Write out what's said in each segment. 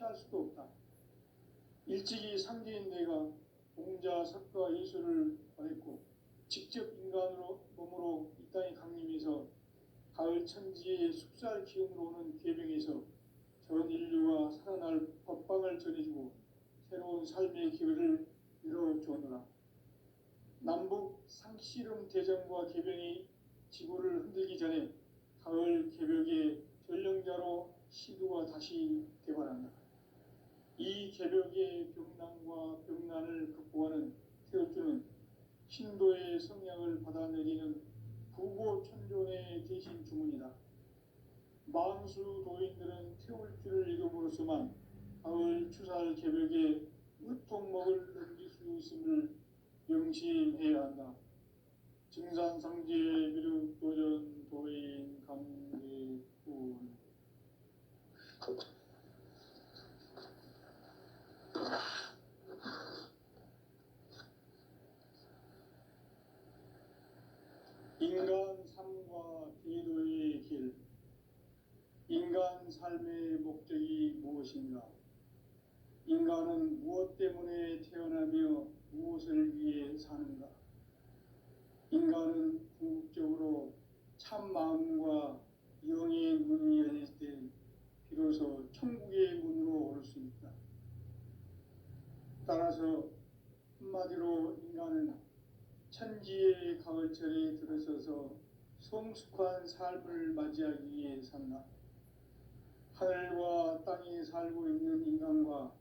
피할 수도 없다. 일찍이 상계인대가 공자, 석가, 예술을 말했고 직접 인간으로 몸으로 이 땅에 강림해서 가을 천지의 숲살 기운으로 오는 계병에서 전 인류가 살아날 법방을 전해주고 새로운 삶의 기회를 열어주었노라. 남북 상씨름 대전과 계병이 지구를 흔들기 전에 가을 개벽의 전령자로 시두가 다시 개발한다. 이 개벽의 병난과 병난을 극복하는 태울주는 신도의 성량을 받아내리는 부고천존의 대신 주문이다. 만수 도인들은 태울주를 이름으로서만 가을 추살 개벽의 으통목을 넘길 수 있음을 명심해야 한다. 증산상제 미륵도전 도인 강제군. 인간 삶과 기도의 길. 인간 삶의 목적이 무엇인가? 인간은 무엇 때문에 태어나며 무엇을 위해 사는가? 인간은 궁극적으로 참 마음과 영의 문이 열릴 때 비로소 천국의 문으로 오를 수 있다. 따라서 한마디로 인간은 천지의 가을철에 들어서서 성숙한 삶을 맞이하기 위해 산다. 하늘과 땅에 살고 있는 인간과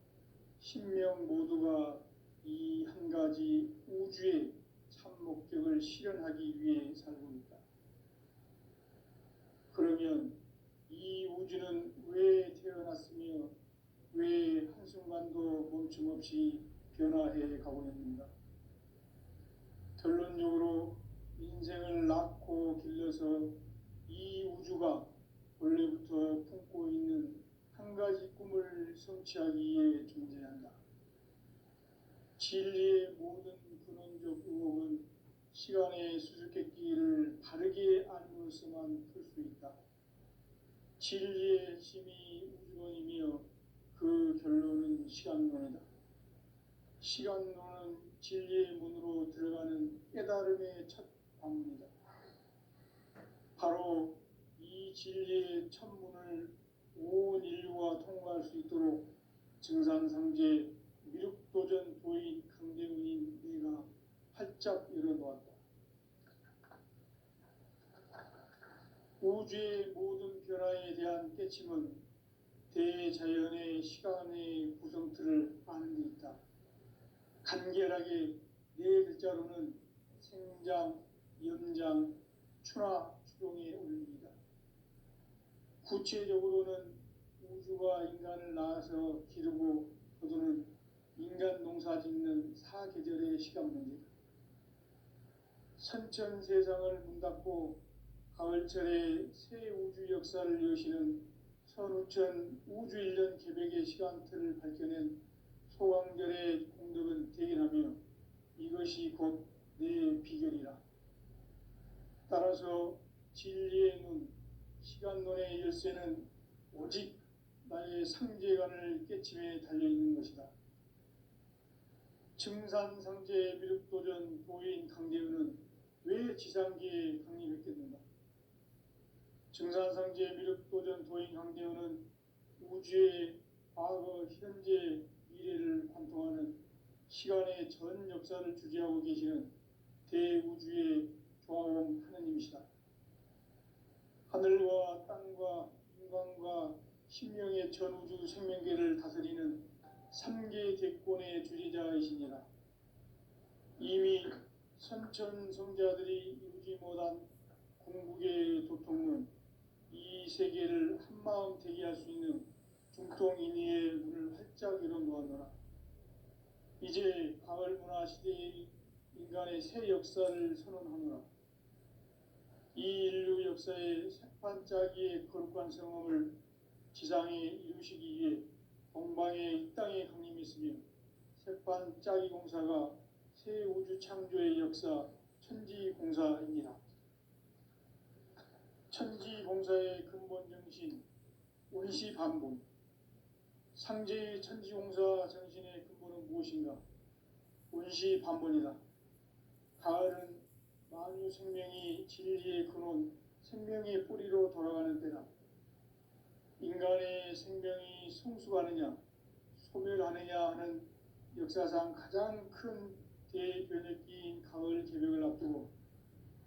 신명 모두가 이 한 가지 우주의 참 목적을 실현하기 위해 살고 있다. 그러면 이 우주는 왜 태어났으며 왜 한순간도 멈춤없이 변화해 가고 있는가? 결론적으로 인생을 낳고 길러서 이 우주가 원래부터 품고 있는 한 가지 꿈을 성취하기 위해 존재한다. 진리의 모든 근원적 의혹은 시간의 수수께끼를 바르게 알므로서만 풀 수 있다. 진리의 핵심이 우주론이며 그 결론은 시간론이다. 시간론은 진리의 문으로 들어가는 깨달음의 첫 관문이다. 바로 이 진리의 첫 문을 온 인류가 통과할 수 있도록 증산상제 미륵도전 도인 강대훈인 내가 활짝 열어놓았다. 우주의 모든 변화에 대한 깨침은 대자연의 시간의 구성틀을 아는 데 있다. 간결하게 네 글자로는 생장, 연장, 추나 추동의 원리이다. 구체적으로는 우주가 인간을 낳아서 기르고 거두는 인간 농사 짓는 사계절의 시간 문제다. 선천 세상을 문닫고 가을철에 새 우주 역사를 여시는 선우천 우주 1년 개벽의 시간틀을 밝혀낸 소강절의 공덕은 대견하며 이것이 곧 내 비결이라. 따라서 진리의 눈, 시간론의 열쇠는 오직 나의 상제관을 깨침에 달려있는 것이다. 증산상제 미륵도전 도인 강대훈은 왜 지상계에 강림했겠는가? 증산상제 미륵도전 도인 강대훈은 우주의 과거, 현재, 미래를 관통하는 시간의 전 역사를 주재하고 계시는 대우주의 조화원 하느님이시다. 하늘과 땅과 인간과 신명의 전우주 생명계를 다스리는 3계 대권의 주재자이시니라. 이미 선천성자들이 이루지 못한 궁극의 도통은 이 세계를 한마음 되게 할 수 있는 중통인의의 문을 활짝 열어놓았노라. 이제 가을 문화 시대의 인간의 새 역사를 선언하노라. 이 인류 역사의 색반짜기의 거룩한 성험을 지상에 이루시기 위해 동방에 이 땅에 강림했으며 색반짜기 공사가 새 우주 창조의 역사 천지공사입니다. 천지공사의 근본 정신, 운시반분, 상제의 천지공사 정신의 근본은 무엇인가? 운시반본이다. 가을은 만유 생명이 진리의 근원, 생명의 뿌리로 돌아가는 때다. 인간의 생명이 성숙하느냐, 소멸하느냐 하는 역사상 가장 큰 대변혁기인 가을 개벽을 앞두고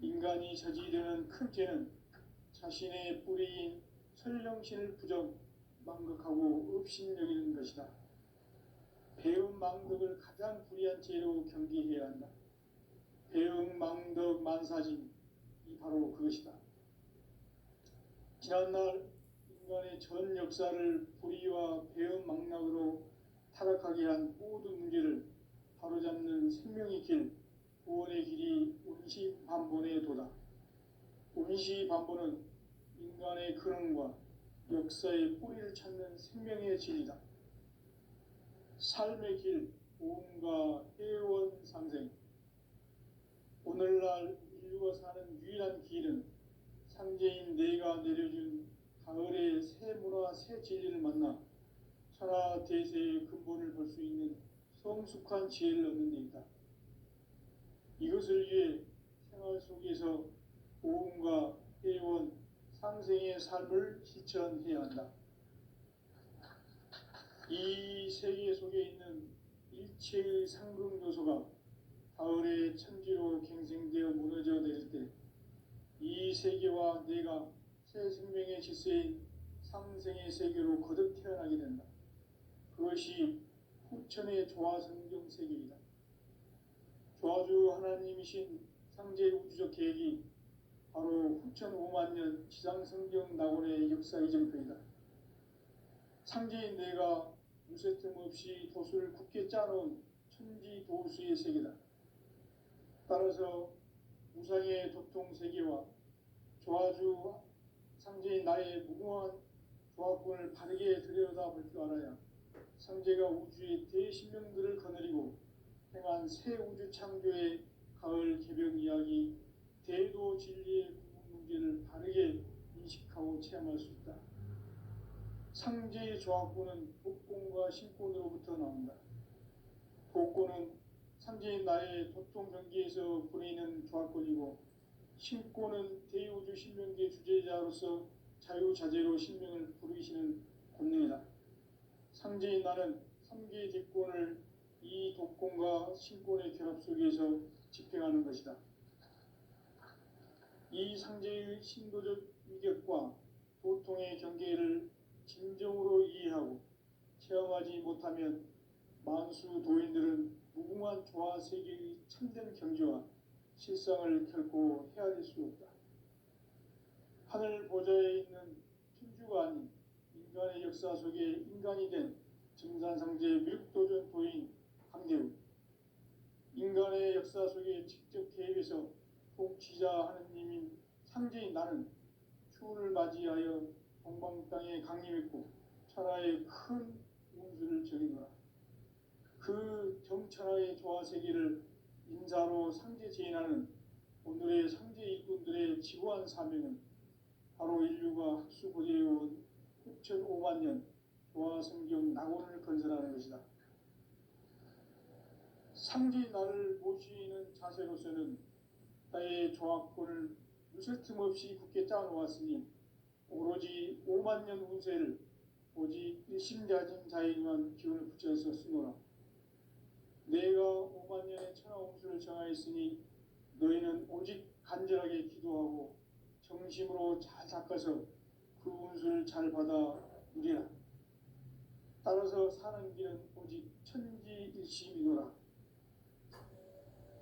인간이 저지르는 큰 죄는 자신의 뿌리인 설령신을 부정, 망극하고 업신여기는 것이다. 배음 망덕을 가장 불의한 죄로 경계해야 한다. 배음 망덕 만사진이 바로 그것이다. 지난날 인간의 전 역사를 불의와 배음 망락으로 타락하게 한 모든 문제를 바로잡는 생명의 길, 구원의 길이 운시반본의 도다. 운시반본은 인간의 근원과 역사의 뿌리를 찾는 생명의 진리다. 삶의 길, 보험과 회원 상생. 오늘날 인류가 사는 유일한 길은 상제인 내가 내려준 가을의 새 문화, 새 진리를 만나 천하 대세의 근본을 볼 수 있는 성숙한 지혜를 얻는 데 있다. 이것을 위해 생활 속에서 보험과 회원, 상생의 삶을 실천해야 한다. 이 세계 속에 있는 일체의 상극 요소가 가을의 천지로 갱생되어 무너져 내릴 때 이 세계와 내가 새 생명의 질서인 상생의 세계로 거듭 태어나게 된다. 그것이 후천의 조화성경 세계이다. 조화주 하나님이신 상제의 우주적 계획이 바로 후천 5만 년 지상성경 낙원의 역사 이정표이다. 상제인 내가 무쇠틈 없이 도수를 굳게 짜놓은 천지도수의 세계다. 따라서 우상의 도통 세계와 조화주 상제인 나의 무궁한 조화권을 바르게 들여다볼 줄 알아야 상제가 우주의 대신명들을 거느리고 행한 새 우주 창조의 가을 개벽 이야기, 대도 진리의 구분 문제를 바르게 인식하고 체험할 수 있다. 상제의 조화권은 독권과 신권으로부터 나온다. 독권은 상제인 나의 도통 경계에서 보내는 조화권이고, 신권은 대우주 신명계 주제자로서 자유자재로 신명을 부르시는 권능이다. 상제인 나는 3개의 대권을 이 독권과 신권의 결합 속에서 집행하는 것이다. 이 상제의 신도적 위격과 도통의 경계를 진정으로 이해하고 체험하지 못하면 만수 도인들은 무궁한 조화 세계의 참된 경지와 실상을 결코 헤아릴 수 없다. 하늘 보좌에 있는 천주가 아닌 인간의 역사 속에 인간이 된 증산상제 미륵도전 도인 강대우, 인간의 역사 속에 직접 개입해서 통치자 하느님인 상제인 나는 추운을 맞이하여 동방 땅에 강림했고 천하의 큰 운수를 적이노라. 그 정천하의 조화세계를 인사로 상제 제인하는 오늘의 상제 일꾼들의 지구한 사명은 바로 인류가 학수고대해온 후천 5만 년 조화성경 낙원을 건설하는 것이다. 상제인 나를 모시는 자세로서는 나의 조화권을 무쇠 틈 없이 굳게 짜놓았으니 오로지 5만 년 운세를 오직 일심자진 자에게만 기운을 붙여서 쓰노라. 내가 5만 년의 천하 운수를 정하였으니 너희는 오직 간절하게 기도하고 정심으로 잘 닦아서 그 운수를 잘 받아 누리라. 따라서 사는 길은 오직 천지일심이노라.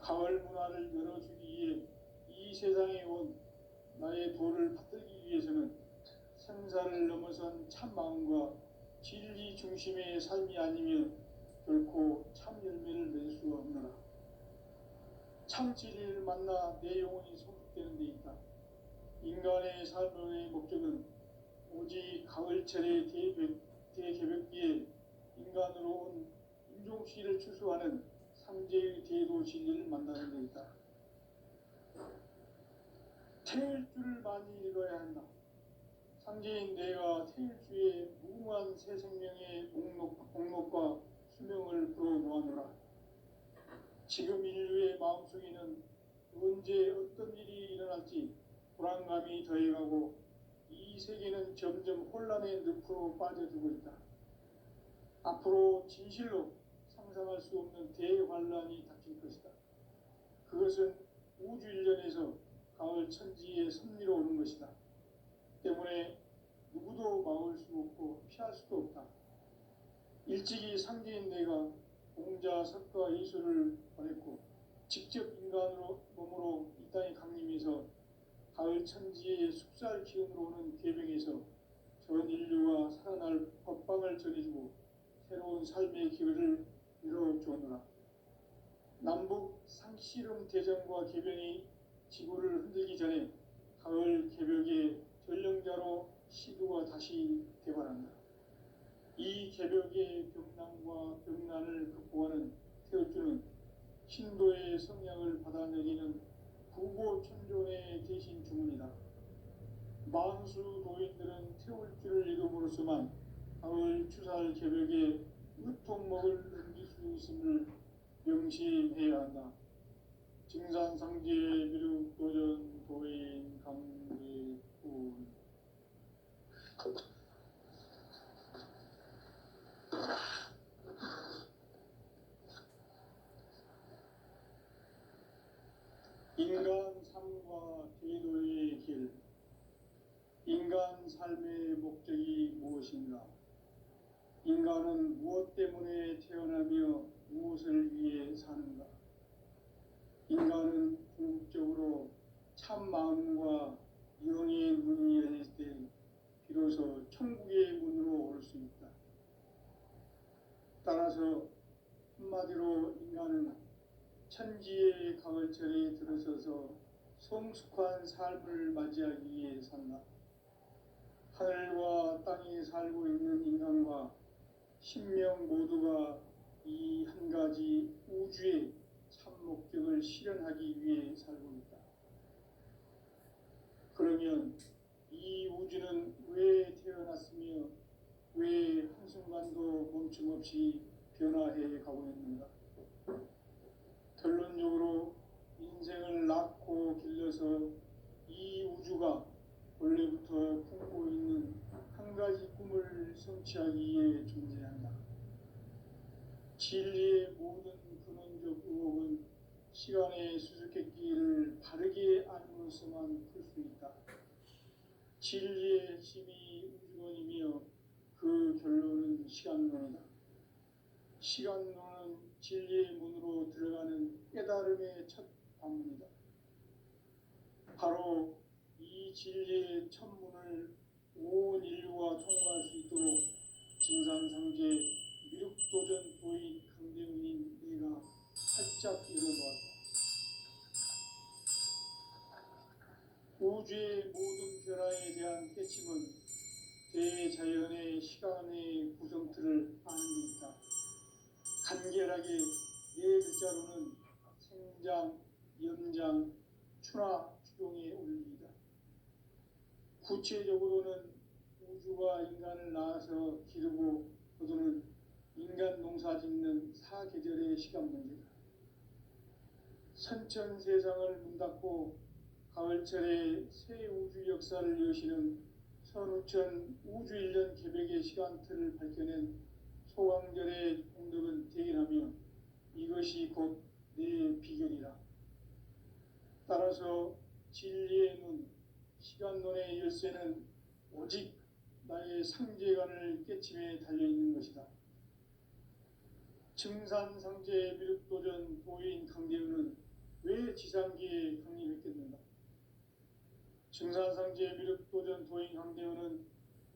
가을 문화를 열어주기 위해 이 세상에 온 나의 도를 받들기 위해서는 생사를 넘어선 참 마음과 진리 중심의 삶이 아니면 결코 참 열매를 낼 수 없노라. 참 진리를 만나 내 영혼이 성숙되는 데 있다. 인간의 삶의 목적은 오직 가을철의 대개벽기에 인간으로 온 인종시를 추수하는 상제의 대도 진리를 만나는 데 있다. 태일 줄을 많이 읽어야 한다. 상제인 내가 태일주의 무궁한 새 생명의 목록과 수명을 풀어놓아노라. 지금 인류의 마음속에는 언제 어떤 일이 일어날지 불안감이 더해가고 이 세계는 점점 혼란의 늪으로 빠져들고 있다. 앞으로 진실로 상상할 수 없는 대환란이 닥칠 것이다. 그것은 우주 일련에서 가을 천지의 섭리로 오는 것이다. 때문에 누구도 막을 수 없고 피할 수도 없다. 일찍이 상제인 내가 공자 석가 이수를 보냈고 직접 인간으로 몸으로 이 땅에 강림해서 가을 천지의 숙살 기운으로 오는 계명에서 전 인류와 살아날 법방을 전해주고 새로운 삶의 기회를 이뤄주었노라. 남북 상씨름 대전과 개변이 지구를 흔들기 전에 가을 개벽의 전령자로 시두가 다시 개발한다. 이 개벽의 병난과 병난을 극복하는 태어주는 신도의 성향을 받아내리는 구고천존의 대신 주문이다. 만수 도인들은 태울주를 이름으로서만 가을 추살 개벽에 으통먹을 넘길 수 있음을 명심해야 한다. 증산상제 미륵 도전 도인 강제군. 인간 삶과 제도의 길. 인간 삶의 목적이 무엇인가? 인간은 무엇 때문에 태어나며 무엇을 위해 사는가? 인간은 궁극적으로 참 마음과 영의 문이 열릴 때 비로소 천국의 문으로 올 수 있다. 따라서 한마디로 인간은 천지의 가을철에 들어서서 성숙한 삶을 맞이하기 위해 산다. 하늘과 땅에 살고 있는 인간과 신명 모두가 이 한 가지 우주의 참 목적을 실현하기 위해 살고 있다. 그러면 이 우주는 왜 태어났으며 왜 한순간도 멈춤없이 변화해 가고 있는가? 결론적으로 인생을 낳고 길러서 이 우주가 원래부터 품고 있는 한 가지 꿈을 성취하기 위해 존재한다. 진리의 모든 근원적 의혹은 시간의 수수께끼를 바르게 알므로서만 풀 수 있다. 진리의 핵심이 우주론이며 그 결론은 시간론이다. 시간론은 진리의 문으로 들어가는 깨달음의 첫 관문이다. 바로 이 진리의 첫 문을 온 인류가 통과할 수 있도록 증산상제 미륵도전 도인 강대훈인 내가 활짝 열어놓았다. 우주의 모든 변화에 대한 깨침은 대자연의 시간의 구성틀을 아는 데 있다. 간결하게 네 글자로는 생장, 연장, 추나 추종의 원리이다. 구체적으로는 우주가 인간을 낳아서 기르고 거두는 인간 농사 짓는 사계절의 시간 문제다. 선천 세상을 문 닫고 가을철에 새 우주 역사를 여시는 선우천 우주일년 개벽의 시간틀을 밝혀낸 소강절의 공덕은 대견하며 이것이 곧 내 비결이라. 따라서 진리의 눈, 시간론의 열쇠는 오직 나의 상제관을 깨침에 달려있는 것이다. 증산상제 미륵도전 도인 강대훈은 왜 지상기에 강림했겠는가? 증산상제 미륵도전 도인 강대훈은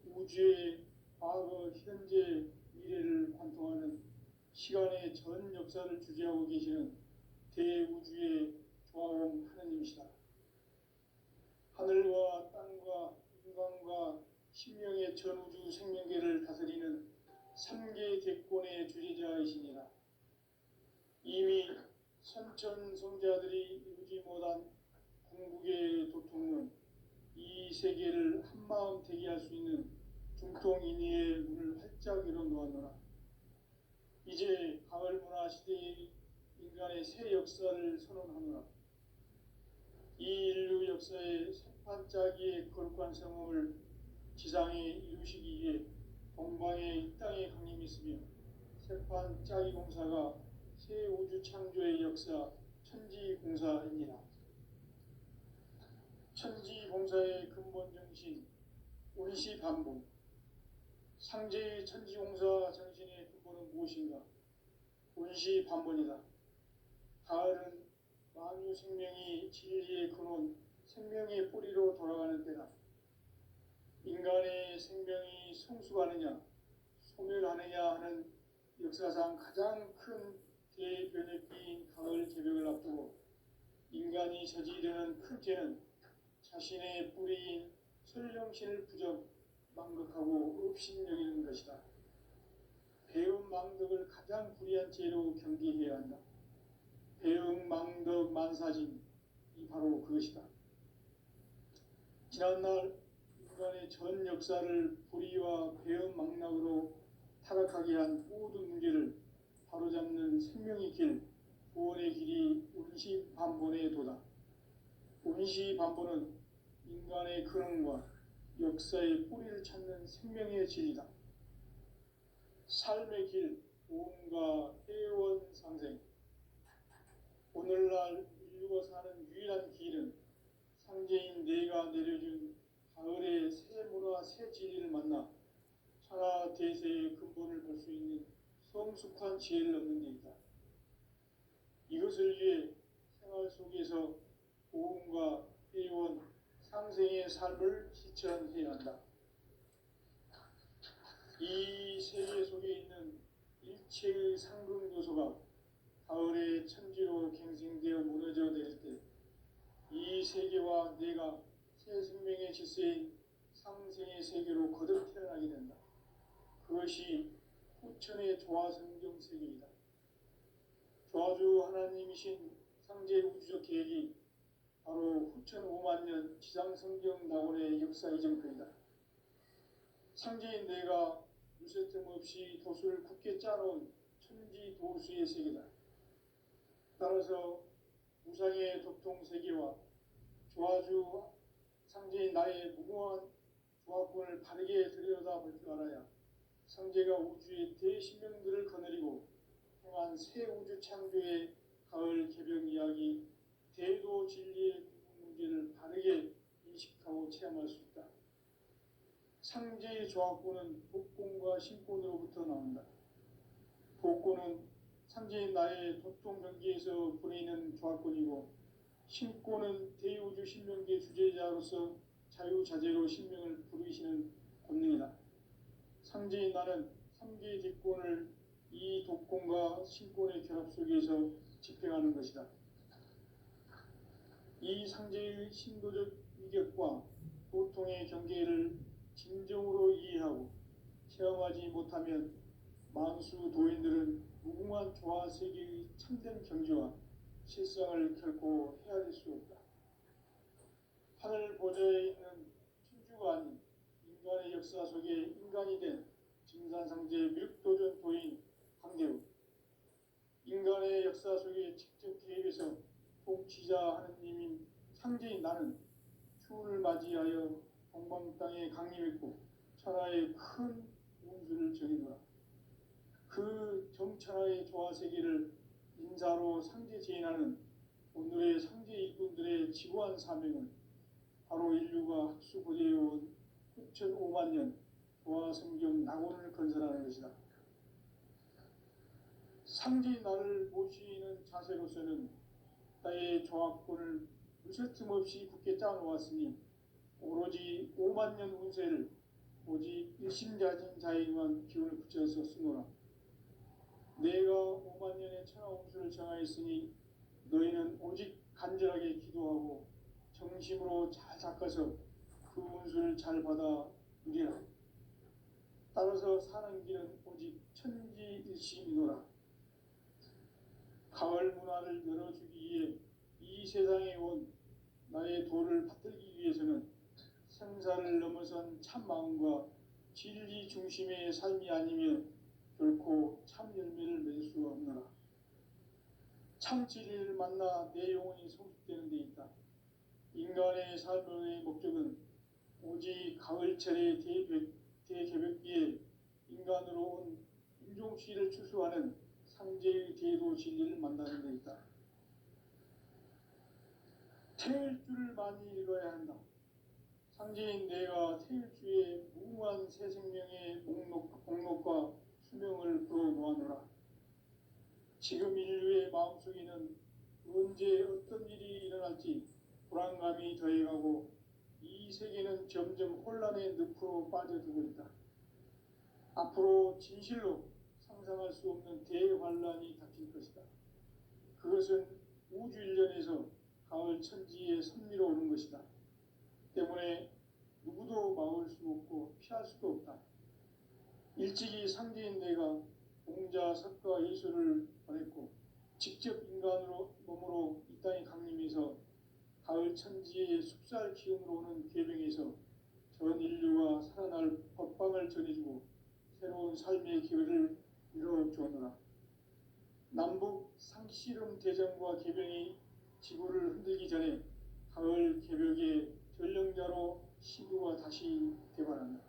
우주의 과거, 현재, 미래를 관통하는 시간의 전 역사를 주재하고 계시는 대우주의 조화원 하느님이시다. 하늘과 땅과 인간과 신명의 전우주 생명계를 다스리는 3개 대권의 주재자이시니라. 이미 선천성자들이 이루지 못한 궁극의 도통은 이 세계를 한마음 되게 할 수 있는 국동인의의 문을 활짝 열어놓았노라. 이제 가을 문화 시대의 인간의 새 역사를 선언하노라. 이 인류 역사의 새판짜기의 거룩한 성음을 지상에 이루시기 위해 동방의 이 땅에 강림했으며 새판짜기 공사가 새 우주 창조의 역사 천지공사입니다. 천지공사의 근본 정신 운시반복. 상제의 천지공사 정신의 근본은 무엇인가? 운시반복이다. 가을은 만유 생명이 진리의 근원, 생명의 뿌리로 돌아가는 때다. 인간의 생명이 성숙하느냐, 소멸하느냐 하는 역사상 가장 큰 대변혁기인 가을 개벽을 앞두고 인간이 저지르는 큰 죄는 자신의 뿌리인 설령신을 부정, 망극하고 업신여기는 것이다. 배움 망덕을 가장 불의한 죄로 경계해야 한다. 배움 망덕 만사진, 이 바로 그것이다. 지난날 인간의 전 역사를 불의와 배움 망락으로 타락하게 한 모든 문제를 바로잡는 생명의 길, 구원의 길이 운시반본의 도다. 운시반본은 인간의 근원과 역사의 뿌리를 찾는 생명의 진리다. 삶의 길, 구원과 회원 상생. 오늘날 인류가 사는 유일한 길은 상제인 내가 내려준 가을의 새 문화, 새 진리를 만나 천하 대세의 근본을 볼 수 있는 성숙한 지혜를 얻는 데 있다. 이것을 위해 생활 속에서 고음과 회원, 상생의 삶을 실천해야 한다. 이 세계 속에 있는 일체의 상근교소가 가을의 천지로 갱생되어 무너져 내릴 때 이 세계와 내가 새 생명의 질서인 상생의 세계로 거듭 태어나게 된다. 그것이 후천의 조화성경 세계이다. 조화주 하나님이신 상제 우주적 계획이 바로 후천 5만 년 지상성경 낙원의 역사 이정표이다. 상제인 내가 물새틈 없이 도수를 굳게 짜놓은 천지 도수의 세계다. 따라서 무상의 도통 세계와 조화주 상제인 나의 무궁한 조화권을 바르게 들여다볼 줄 알아야 상제가 우주의 대신명들을 거느리고 행한 새 우주 창조의 가을 개벽 이야기, 대도 진리의 문제를 바르게 인식하고 체험할 수 있다. 상제의 조화권은 복권과 신권으로부터 나온다. 복권은 상제인 나의 도통 경계에서 보내는 조화권이고, 신권은 대우주 신명계 주제자로서 자유자재로 신명을 부르시는 권능이다. 상제인 나는 3개의 뒷권을 이 독권과 신권의 결합 속에서 집행하는 것이다. 이 상제의 신도적 위격과 도통의 경계를 진정으로 이해하고 체험하지 못하면 만수 도인들은 무궁한 조화 세계의 참된 경지와 실상을 결코 헤아릴 수 없다. 하늘 보좌에 있는 천주가 아닌 인간의 역사 속에 인간이 된 증산상제 밀도전 도인 강대우. 인간의 역사 속에 직접 개입해서 통치자 하느님인 상제인 나는 추운을 맞이하여 동방 땅에 강림했고 천하의 큰 운수를 정해놓아. 그 정천하의 조화 세계를 인사로 상제 제인하는 오늘의 상제 일꾼들의 지구한 사명은 바로 인류가 학수고대해온 9,5만 년 조화 성경 낙원을 건설하는 것이다. 상제인 나를 모시는 자세로서는 나의 조화권을 무쇠틈 없이 굳게 짜놓았으니 오로지 5만 년 운세를 오직 일심자진 자에게만 기운을 붙여서 쓰노라. 내가 5만 년의 천하 운수를 정하였으니 너희는 오직 간절하게 기도하고 정심으로 잘 닦아서 그 운수를 잘 받아 누리라. 따라서 사는 길은 오직 천지일심이노라. 가을 문화를 열어주기 위해 이 세상에 온 나의 도를 받들기 위해서는 생사를 넘어선 참 마음과 진리 중심의 삶이 아니면 결코 참 열매를 맺을 수가 없노라. 참 진리를 만나 내 영혼이 성숙되는 데 있다. 인간의 삶의 목적은 오직 가을철의 대개벽기에 인간으로 온 인종씨를 추수하는 상제의 대도 진리를 만나는 데 있다. 태일 줄을 많이 읽어야 한다. 상제인 내가 태일주의 무궁한 새 생명의 목록과 수명을 풀어놓아노라. 지금 인류의 마음속에는 언제 어떤 일이 일어날지 불안감이 더해가고 이 세계는 점점 혼란의 늪으로 빠져들고 있다. 앞으로 진실로 상상할 수 없는 대환란이 닥칠 것이다. 그것은 우주 일련에서 가을 천지에 선미로 오는 것이다. 때문에 누구도 막을 수 없고 피할 수도 없다. 일찍이 상제인 내가 공자, 석가, 예수를 보냈고 직접 인간으로 몸으로 이 땅에 강림해서 가을 천지의 숲살 기운으로 오는 계명에서 전 인류가 살아날 법방을 전해주고 새로운 삶의 기회를 이뤄주었노라. 남북 상씨름 대전과 계명이 지구를 흔들기 전에 가을 개벽의 전령자로 시구가 다시 개발한다.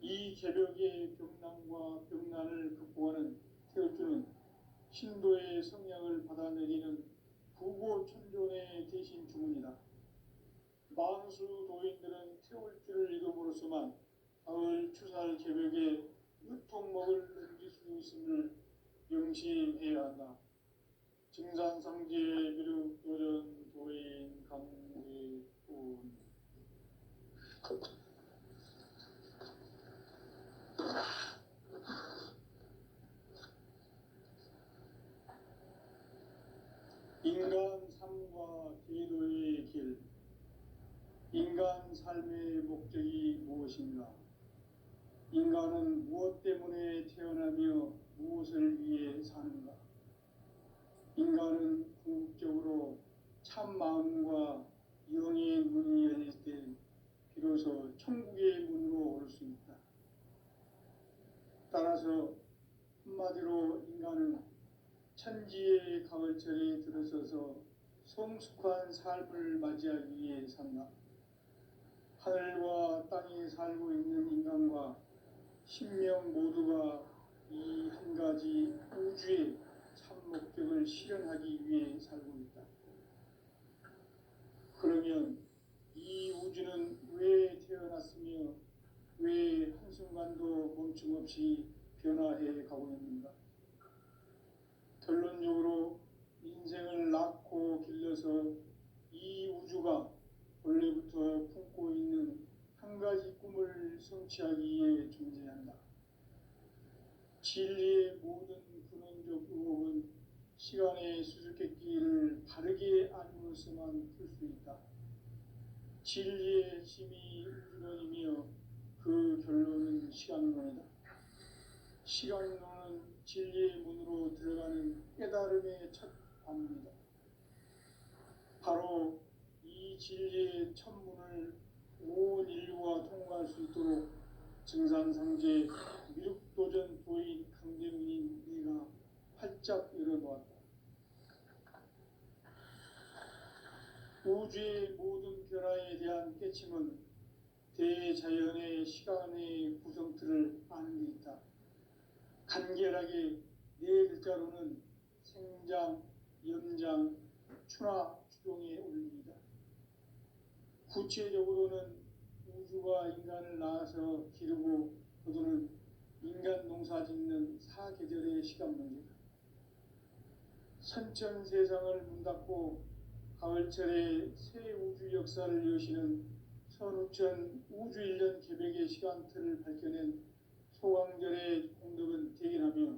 이 개벽의 병난과 병난을 극복하는 태울주는 신도의 성향을 받아내리는 부고천존의 대신 주문이다. 만수 도인들은 태울주를 읽음으로써만 가을 추살 개벽의 유통목을 넘길 수 있음을 명시해야 한다. 증산상제 비륵 도전 도인 강의꾼 인간 삶과 기도의 길. 인간 삶의 목적이 무엇인가? 인간은 무엇 때문에 태어나며 무엇을 위해 사는가? 인간은 궁극적으로 참 마음과 영의 문이 열릴 때 비로소 천국의 문으로 올 수 있다. 따라서 한마디로 인간은 천지의 가을철에 들어서서 성숙한 삶을 맞이하기 위해 산다. 하늘과 땅에 살고 있는 인간과 신명 모두가 이 한 가지 우주의 참 목적을 실현하기 위해 살고 있다. 그러면 이 우주는 왜 태어났으며 왜 한순간도 멈춤 없이 변화해 가고 있는가? 결론적으로 인생을 낳고 길러서 이 우주가 원래부터 품고 있는 한 가지 꿈을 성취하기 위해 존재한다. 진리의 모든 근원적 의혹은 시간의 수수께끼를 바르게 알므로서만 풀 수 있다. 진리의 핵심이 우주론이며 그 결론은 시간론이다. 시간론은 진리의 문으로 들어가는 깨달음의 첫 관문이다. 바로 이 진리의 첫 문을 온 인류가 통과할 수 있도록 증산상제 미륵도전 도인 강대문인 네가 활짝 열어놓았다. 우주의 모든 변화에 대한 깨침은 대자연의 시간의 구성틀을 아는 데 있다. 간결하게 네 글자로는 생장, 연장, 추나 추동의 원리이다. 구체적으로는 우주가 인간을 낳아서 기르고 거두는 인간 농사 짓는 사계절의 시간 문제다. 선천 세상을 문 닫고 가을철에 새 우주 역사를 여시는 선우천 우주일년 개벽의 시간틀을 밝혀낸 소강절의 공덕은 대견하며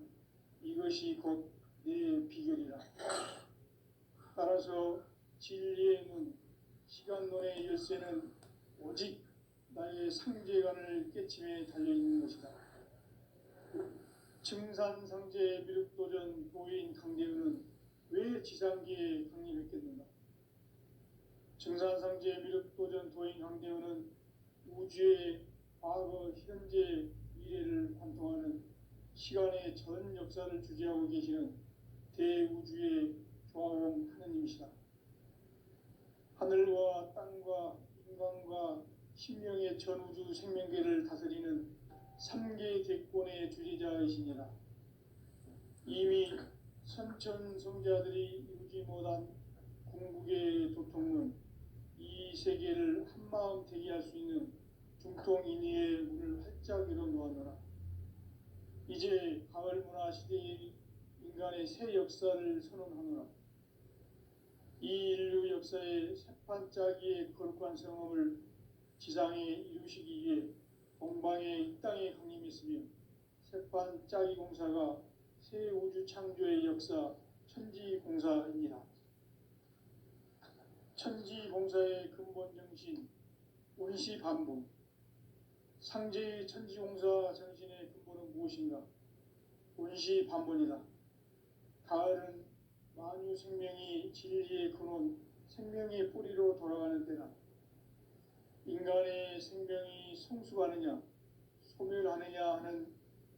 이것이 곧 내 비결이라. 따라서 진리의 문, 시간론의 열쇠는 오직 나의 상제관을 깨침에 달려있는 것이다. 증산상제 미륵도전 도인 강대은은 왜 지상기에 강림했겠는가? 증산상제 미륵도전 도인 강대은은 우주의 과거, 현재, 인간의 전 역사를 주재하고 계시는 대우주의 조화원 하느님이시다. 하늘과 땅과 인간과 신명의 전우주 생명계를 다스리는 삼계 대권의 주재자이시니라. 이미 선천성자들이 이루지 못한 궁극의 도통은 이 세계를 한마음 되게 할 수 있는 중통인의의 문을 활짝 열어 놓았노라. 이제 가을 문화 시대의 인간의 새 역사를 선언하노라. 이 인류 역사의 새판짜기의 거룩한 성험을 지상에 이루시기 위해 동방의 이 땅에 강림했으며 새판짜기 공사가 새 우주 창조의 역사 천지공사입니다. 천지공사의 근본 정신 원시반복. 상제의 천지공사 정신의 근본은 무엇인가? 원시반복이다. 가을은 만유 생명이 진리의 근원, 생명의 뿌리로 돌아가는 때다. 인간의 생명이 성숙하느냐, 소멸하느냐 하는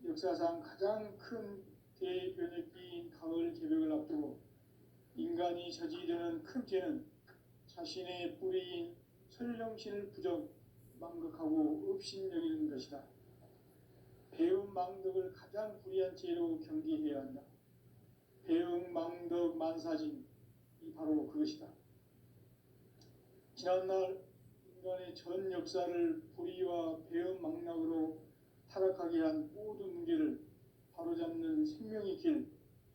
역사상 가장 큰 대변혁기인 가을 개벽을 앞두고 인간이 저지르는 큰 죄는 자신의 뿌리인 설령신을 부정, 망극하고 업신여기는 것이다. 배움 망덕을 가장 불의한 죄로 경계해야 한다. 배움 망덕 만사진, 이 바로 그것이다. 지난날 인간의 전 역사를 불의와 배움 망락으로 타락하게 한 모든 문제를 바로잡는 생명의 길,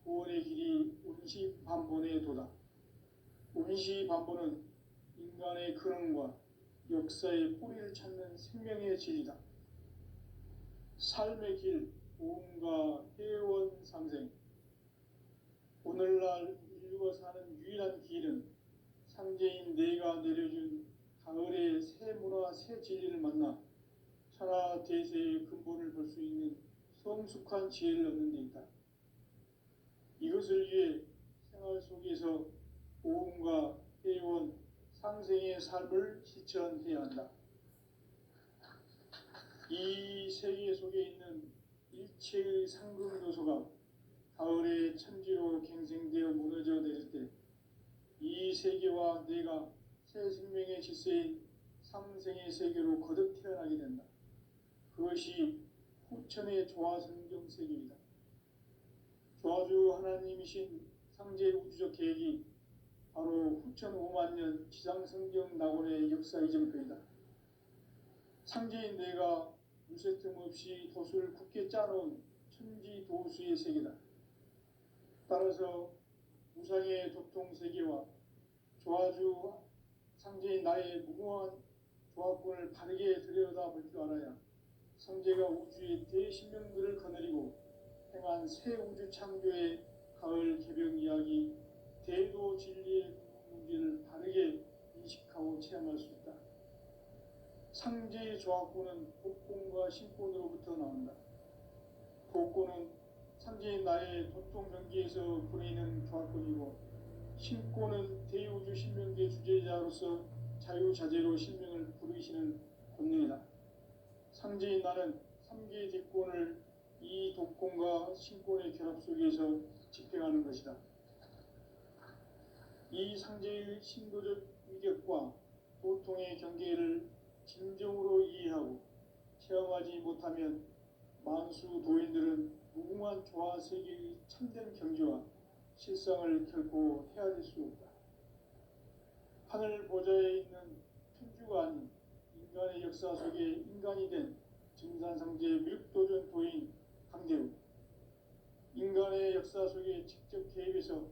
구원의 길이 운시반본의 도다. 운시반본은 인간의 근원과 역사의 뿌리를 찾는 생명의 진리다. 삶의 길, 보험과 회원 상생. 오늘날 인류가 사는 유일한 길은 상제인 내가 내려준 가을의 새 문화, 새 진리를 만나 천하 대세의 근본을 볼 수 있는 성숙한 지혜를 얻는 데 있다. 이것을 위해 생활 속에서 보험과 회원, 상생의 삶을 실천해야 한다. 이 세계 속에 있는 일체의 상금 요소가 가을의 천지로 갱생되어 무너져 내릴 때 이 세계와 내가 새 생명의 질서인 상생의 세계로 거듭 태어나게 된다. 그것이 후천의 조화성경 세계이다. 조화주 하나님이신 상제 우주적 계획이 바로 후천 5만 년 지상성경 낙원의 역사 이정표이다. 상제인 내가 물새 틈 없이 도수를 굳게 짜놓은 천지 도수의 세계다. 따라서 우상의 도통 세계와 조화주 상제인 나의 무궁한 조합권을 바르게 들여다볼 줄 알아야 상제가 우주의 대신명들을 거느리고 행한 새 우주 창조의 가을 개벽 이야기, 대도 진리의 문제를 바르게 인식하고 체험할 수 있다. 상제의 조합권은 복권과 신권으로부터 나온다. 복권은 상제인 나의 도통 경계에서 보내는 조합권이고, 신권은 대우주 신명계 주제자로서 자유자재로 신명을 부르시는 권능이다. 상제인 나는 3개의 대권을 이 독권과 신권의 결합 속에서 집행하는 것이다. 이 상제의 신도적 위격과 도통의 경계를 진정으로 이해하고 체험하지 못하면 만수 도인들은 무궁한 조화 세계의 참된 경지와 실상을 결코 헤아릴 수 없다. 하늘 보좌에 있는 천주가 아닌 인간의 역사 속에 인간이 된 증산상제 밀도전 도인 강대우, 인간의 역사 속에 직접 개입해서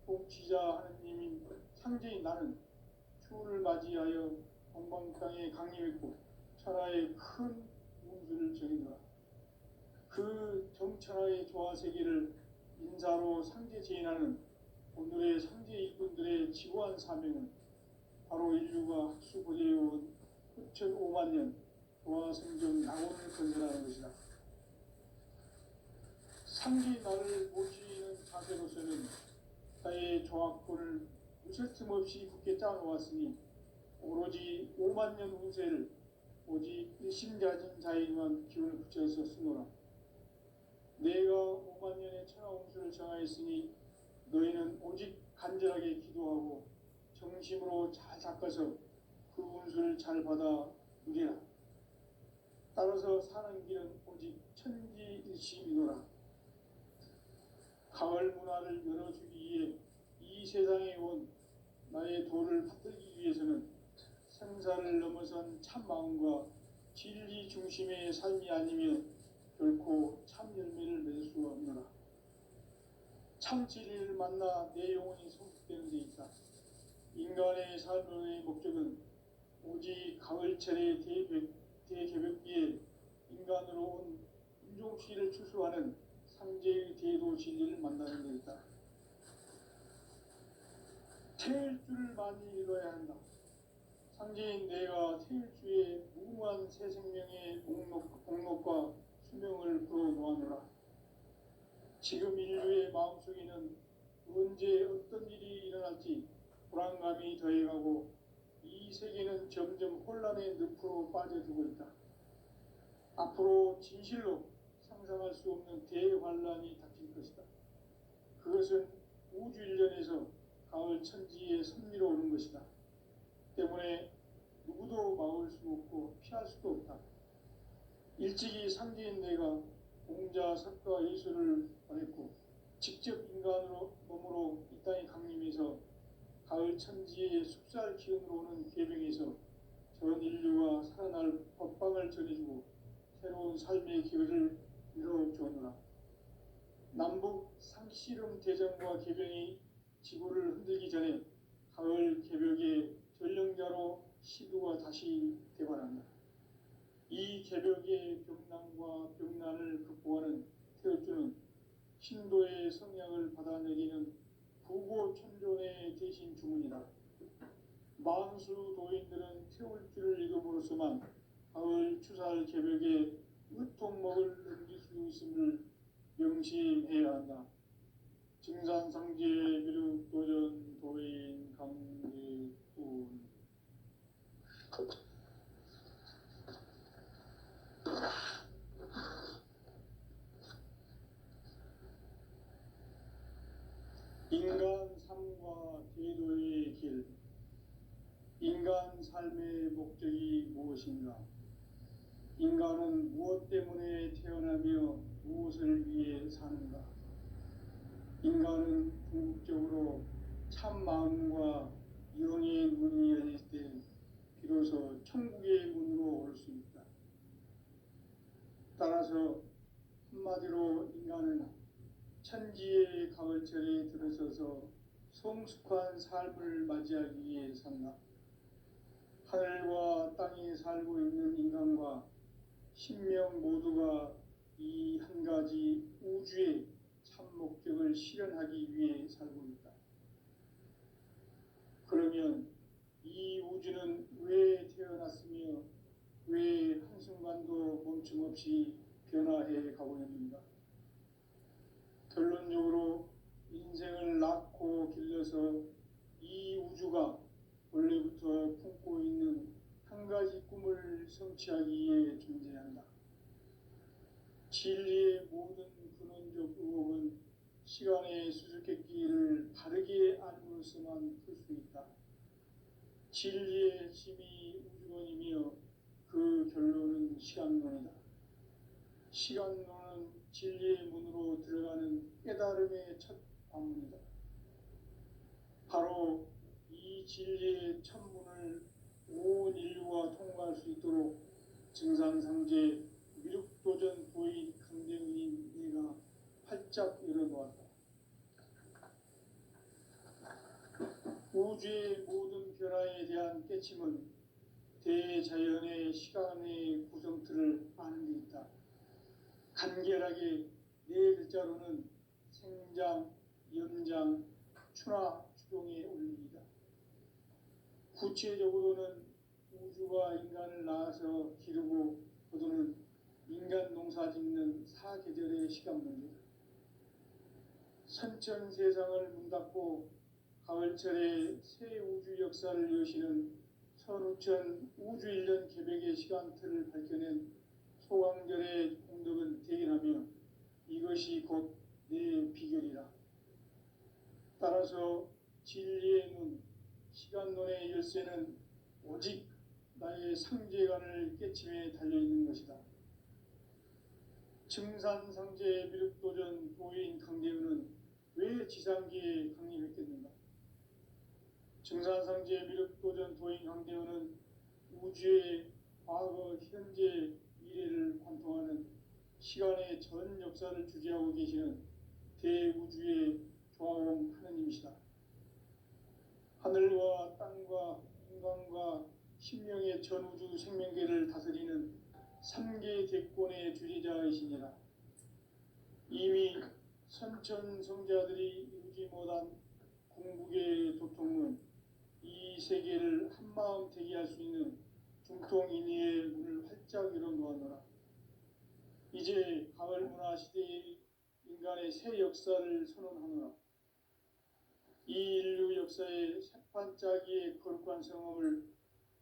통치자 하느님인 상제인 나는 추운을 맞이하여 동방 땅에 강림했고 천하의 큰 운수를 정해노라. 그 정천하의 조화 세계를 인사로 상제 제인하는 오늘의 상제 일꾼들의 지구한 사명은 바로 인류가 학수고대해온 후천 5만 년 조화성경 낙원을 건설하는 것이다. 상제인 나를 모시는 자세로서는 나의 조합권을 무쇠 틈 없이 굳게 짜놓았으니 오로지 5만 년 운세를 오직 일심자진 자에게만 기운을 붙여서 쓰노라. 내가 5만 년의 천하 홍수를 정하였으니 너희는 오직 간절하게 기도하고 정심으로 잘 닦아서 그 운수를 잘 받아 누리라. 따라서 사는 길은 오직 천지일심이노라. 가을 문화를 열어주기 위해 이 세상에 온 나의 도를 받들기 위해서는 생사를 넘어선 참 마음과 진리 중심의 삶이 아니면 결코 참 열매를 맺을 수 없노라. 참 진리를 만나 내 영혼이 성숙되는 데 있다. 인간의 삶의 목적은 오직 가을철의 대개벽기에 인간으로 온 인종시를 추수하는 상제의 대도 진리를 만나는 데 있다. 태일주를 많이 읽어야 한다. 상제인 내가 태일주의 무궁한 새 생명의 목록과 수명을 풀어놓아노라. 지금 인류의 마음속에는 언제 어떤 일이 일어날지 불안감이 더해가고 이 세계는 점점 혼란의 늪으로 빠져들고 있다. 앞으로 진실로 상상할 수 없는 대환란이 닥칠 것이다. 그것은 우주 일련에서 가을 천지에 선미로 오는 것이다. 때문에 누구도 막을 수 없고 피할 수도 없다. 일찍이 상제인 내가 공자, 석가, 예수를 보냈고 직접 인간으로 몸으로 이 땅에 강림해서 가을 천지의 숲살 기운으로 오는 계병에서 전 인류가 살아날 법방을 전해주고 새로운 삶의 기회를 이뤄주었노라. 남북 상씨름 대전과 계병이 지구를 흔들기 전에 가을 개벽의 전령자로 시두가 다시 대발한다. 이 개벽의 병난과 병난을 극복하는 태울주는 신도의 성향을 받아내리는 부고천존의 대신 주문이다. 만수 도인들은 태울주를 읽음으로써만 가을 추살 개벽의 으통목을 넘길 수 있음을 명심해야 한다. 증산상제 미륵도전 도인 강대군. 인간 삶과 대도의 길. 인간 삶의 목적이 무엇인가? 인간은 무엇 때문에 태어나며 무엇을 위해 사는가? 인간은 궁극적으로 참 마음과 영의 문이 열릴 때 비로소 천국의 문으로 올 수 있다. 따라서 한마디로 인간은 천지의 가을철에 들어서서 성숙한 삶을 맞이하기 위해 산다. 하늘과 땅에 살고 있는 인간과 신명 모두가 이 한 가지 우주의 참 목적을 실현하기 위해 살고 있다. 그러면 이 우주는 왜 태어났으며 왜 한순간도 멈춤없이 변화해 가고 있는가? 결론적으로 인생을 낳고 길러서 이 우주가 원래부터 품고 있는 한 가지 꿈을 성취하기 위해 존재한다. 진리의 모든 근원적 의혹은 시간의 수수께끼를 바르게 알므로서만 풀 수 있다. 진리의 힘이 우주론이며 그 결론은 시간론이다. 시간론은 진리의 문으로 들어가는 깨달음의 첫 관문이다. 바로 이 진리의 천문을 온 인류가 통과할 수 있도록 증산상제 미륵도전 도인 강대훈인 내가 활짝 열어놓았다. 우주의 모든 변화에 대한 깨침은 대자연의 시간의 구성틀을 아는 데 있다. 간결하게 네 글자로는 생장, 연장, 추나 추동의 원리이다. 구체적으로는 우주가 인간을 낳아서 기르고 거두는 인간 농사 짓는 사계절의 시간 문제다. 선천 세상을 문 닫고 가을철에 새 우주 역사를 여시는 선우천 우주 일년 개벽의 시간틀을 밝혀낸 소강절의 공덕은 대견하며 이것 이것이 곧 내 비결이라. 따라서 진리의 눈, 시간론의 열쇠는 오직 나의 상제관을 깨침에 달려있는 것이다. 증산상제 미륵도전 도인 강대우는 왜 지상기에 강림했겠는가? 증산상제 미륵도전 도인 강대우는 우주의 과거, 현재, 미래를 관통하는 시간의 전 역사를 주재하고 계시는 대우주의 조화원 하느님이시다. 하늘과 땅과 인간과 신명의 전우주 생명계를 다스리는 3개 대권의 주리자이시니라. 이미 선천성자들이 이루지 못한 궁극의 도통은 이 세계를 한마음 되게 할 수 있는 중통인의의 문을 활짝 열어놓았노라. 이제 가을 문화 시대의 인간의 새 역사를 선언하노라. 이 인류 역사의 새판짜기의 거룩한 성험을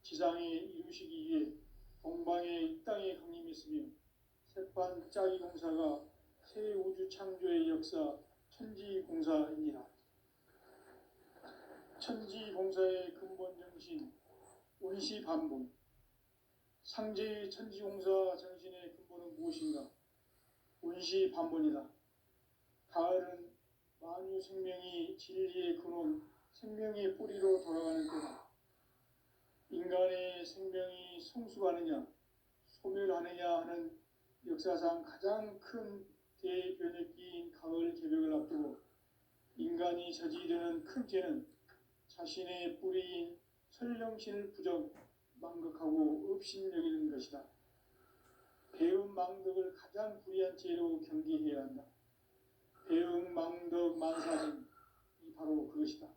지상에 이루시기 위해 동방의 이 땅에 강림했으며 새판짜기 공사가 새 우주 창조의 역사 천지공사이니라. 천지공사의 근본 정신 운시반복. 상제의 천지공사 정신의 근본은 무엇인가? 운시반복이다. 가을은 만유 생명이 진리의 근원, 생명의 뿌리로 돌아가는 때다. 인간의 생명이 성숙하느냐, 소멸하느냐 하는 역사상 가장 큰 대변혁기인 가을 개벽을 앞두고 인간이 저지르는 큰 죄는 자신의 뿌리인 설령신을 부정, 망극하고 업신여기는 것이다. 배움 망덕을 가장 불의한 죄로 경계해야 한다. 배움 망덕 만사는 바로 그것이다.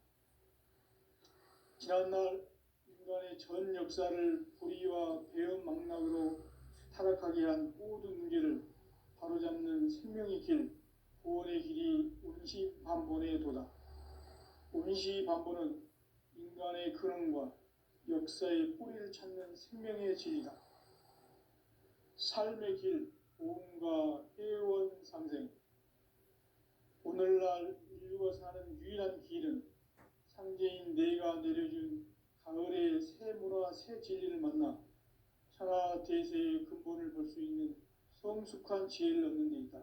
지난날 인간의 전 역사를 불의와 배움 망락으로 타락하게 한 모든 문제를 바로잡는 생명의 길, 구원의 길이 운시반본의 도다. 운시반본은 인간의 근원과 역사의 뿌리를 찾는 생명의 진리다. 삶의 길, 보험과 회원 상생. 오늘날 인류가 사는 유일한 길은 상제인 내가 내려준 가을의 새 문화, 새 진리를 만나 천하 대세의 근본을 볼 수 있는 성숙한 지혜를 얻는 데 있다.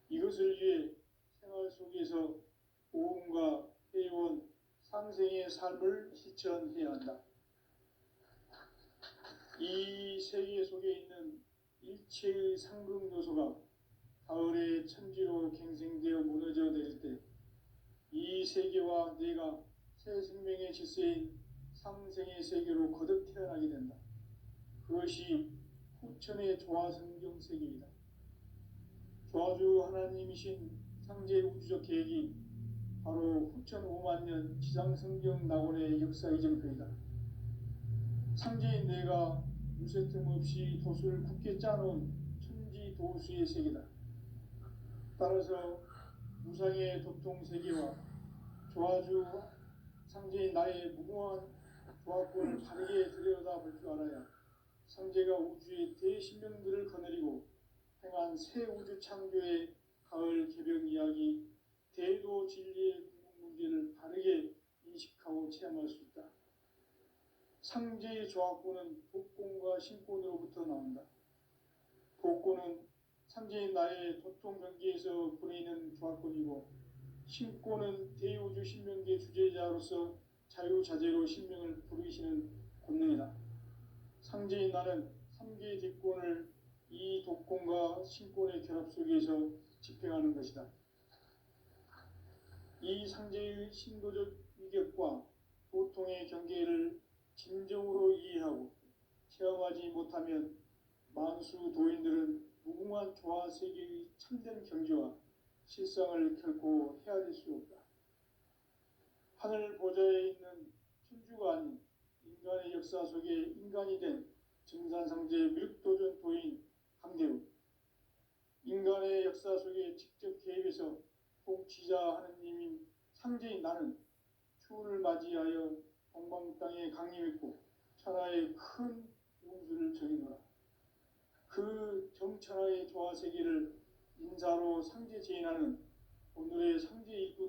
이것을 위해 생활 속에서 보험과 회원, 상생의 삶을 실천해야 한다. 이 세계 속에 있는 일체의 상극 요소가 가을의 천지로 갱생되어 무너져 내릴 때 이 세계와 내가 새 생명의 질서인 상생의 세계로 거듭 태어나게 된다. 그것이 후천의 조화성경 세계이다. 조화주 하나님이신 상제 우주적 계획이 바로 후천 5만 년 지상성경 낙원의 역사 이전표이다. 상제인 내가 무쇠틈 없이 도수를 굳게 짜놓은 천지 도수의 세계다. 따라서 무상의 도통 세계와 조화주 상제인 나의 무궁한 조화권을 바르게 들여다볼 줄 알아야 상제가 우주의 대신명들을 거느리고 행한 새 우주 창조의 가을 개벽 이야기, 대도 진리의 궁극 문제를 바르게 인식하고 체험할 수 있다. 상제의 조화권은 복권과 신권으로부터 나온다. 복권은 상제인 나의 도통 경계에서 보내는 조화권이고 신권은 대우주 신명계 주제자로서 자유자재로 신명을 부르시는 권능이다. 상제인 나는 3개의 뒷권을 이 독권과 신권의 결합 속에서 집행하는 것이다. 이 상제의 신도적 위격과 도통의 경계를 진정으로 이해하고 체험하지 못하면 만수 도인들은 무궁한 조화 세계의 참된 경지와 실상을 결코 헤아릴 수 없다. 하늘 보좌에 있는 천주가 아닌 인간의 역사 속에 인간이 된 증산상제 미륵도전 도인 강대우. 인간의 역사 속에 직접 개입해서 통치자 하느님인 상제인 나는 추운을 맞이하여 동방 땅에 강림했고 천하의 큰 운수를 정해노라. 그 정천하의 조화 세계를 인사로 상제 제인하는 오늘의 상제 일꾼